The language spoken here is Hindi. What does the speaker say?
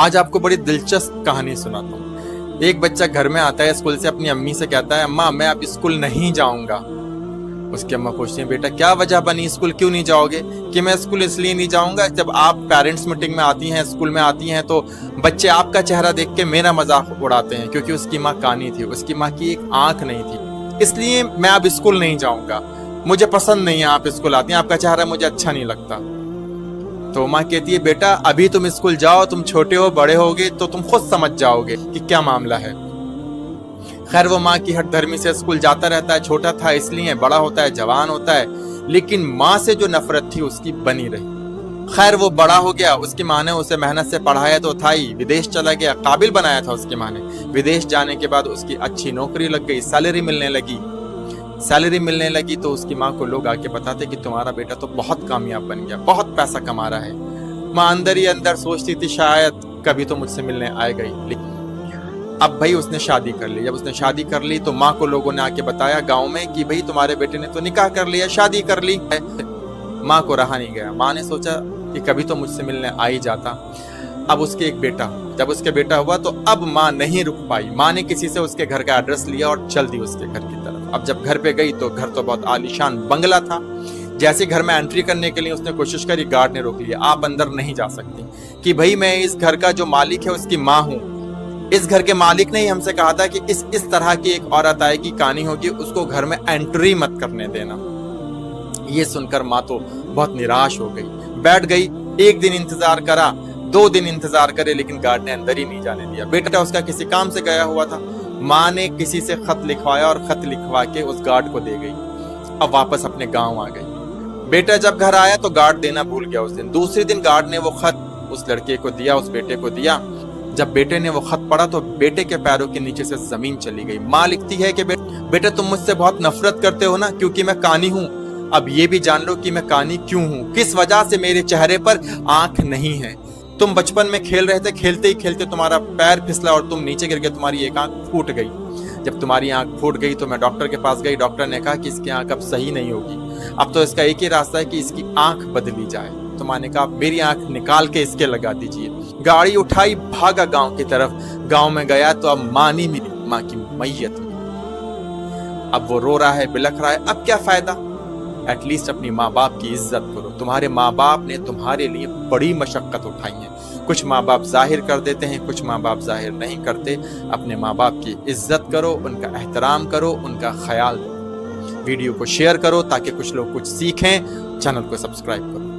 आज आपको बड़ी दिलचस्प कहानी सुनाता हूँ। एक बच्चा घर में आता है स्कूल से, अपनी अम्मी से कहता है, अम्मा मैं अब स्कूल नहीं जाऊंगा। उसकी अम्मा पूछती है, बेटा क्या वजह बनी, स्कूल क्यों नहीं जाओगे? कि मैं स्कूल इसलिए नहीं जाऊंगा, जब आप पेरेंट्स मीटिंग में आती हैं, स्कूल में आती हैं, तो बच्चे आपका चेहरा देख के मेरा मजाक उड़ाते हैं, क्योंकि उसकी माँ कानी थी, उसकी माँ की एक आंख नहीं थी, इसलिए मैं अब स्कूल नहीं जाऊंगा। मुझे पसंद नहीं है आप स्कूल आती हैं, आपका चेहरा मुझे अच्छा नहीं लगता। तो माँ कहती है, बेटा अभी तुम स्कूल जाओ, तुम छोटे हो, बड़े होगे तो तुम खुद समझ जाओगे कि क्या मामला है। खैर वो माँ की हठधर्मी से स्कूल जाता रहता है, छोटा था इसलिए, बड़ा होता है, जवान होता है, लेकिन माँ से जो नफरत थी उसकी बनी रही। खैर वो बड़ा हो गया, उसकी माँ ने उसे मेहनत से पढ़ाया तो था ही, विदेश चला गया, काबिल बनाया था उसकी माँ ने। विदेश जाने के बाद उसकी अच्छी नौकरी लग गई, सैलरी मिलने लगी तो उसकी माँ को लोग आके बताते कि तुम्हारा बेटा तो बहुत कामयाब बन गया, बहुत पैसा कमा रहा है। माँ अंदर ही अंदर सोचती थी शायद कभी तो मुझसे मिलने आएगा ही। अब भाई उसने शादी कर ली। जब उसने शादी कर ली तो माँ को लोगों ने आके बताया गांव में कि भाई तुम्हारे बेटे ने तो निकाह कर लिया, शादी कर ली। माँ को रहा नहीं गया, माँ ने सोचा कि कभी तो मुझसे मिलने आ ही जाता। अब उसके एक बेटा, जब उसके बेटा हुआ तो अब माँ नहीं रुक पाई, माँ ने किसी से उसके घर का एड्रेस लिया और चल दी उसके घर की तरफ। अब जब घर पे गई तो घर तो बहुत आलीशान बंगला था। जैसे घर में एंट्री करने के लिए उसने कोशिश करी, गार्ड ने रोक लिया, आप अंदर नहीं जा सकती, कि भाई मैं इस घर का जो मालिक है उसकी माँ हूँ। इस घर के मालिक ने ही हमसे कहा था कि इस तरह की एक औरत आएगी, कानी होगी, उसको घर में एंट्री मत करने देना। ये सुनकर माँ तो बहुत निराश हो गई, बैठ गई। एक दिन इंतजार करा, 2 दिन इंतजार करे, लेकिन गार्ड ने अंदर ही नहीं जाने दिया। बेटा उसका किसी काम से गया हुआ था, माँ ने किसी से खत लिखवाया और खत लिखवा के उस गार्ड को दे गई। अब वापस अपने गांव आ गई। बेटा जब घर आया तो गार्ड देना भूल गया उस दिन। दूसरे दिन गार्ड ने वो खत उस लड़के को दिया, उस बेटे को दिया। जब बेटे ने वो खत पढ़ा तो बेटे के पैरों के नीचे से जमीन चली गई। माँ लिखती है कि बेटा तुम मुझसे बहुत नफरत करते हो ना, क्योंकि मैं कानी हूँ। अब ये भी जान लो कि मैं कानी क्यों हूँ, किस वजह से मेरे चेहरे पर आंख नहीं है। तुम बचपन में खेल रहे थे, खेलते ही खेलते तुम्हारा पैर फिसला और तुम नीचे गिर गए, तुम्हारी एक आंख फूट गई। जब तुम्हारी आंख फूट गई तो मैं डॉक्टर के पास गई। डॉक्टर ने कहा कि इसकी आंख अब सही नहीं होगी, अब तो इसका एक ही रास्ता है कि इसकी आंख बदली जाए। तो माँ ने कहा मेरी आंख निकाल के इसके लगा दीजिए। गाड़ी उठाई, भागा गांव की तरफ। गांव में गया तो अब माँ नहीं मिली, माँ की मैयत मिली। अब वो रो रहा है, बिलख रहा है। अब क्या फायदा, एटलीस्ट अपनी माँ बाप की इज्जत करो। तुम्हारे माँ बाप ने तुम्हारे लिए बड़ी मशक्कत उठाई है। कुछ माँ बाप जाहिर कर देते हैं, कुछ माँ बाप जाहिर नहीं करते। अपने माँ बाप की इज्जत करो, उनका एहतराम करो, उनका ख्याल रखो। वीडियो को शेयर करो ताकि कुछ लोग कुछ सीखें। चैनल को सब्सक्राइब करो।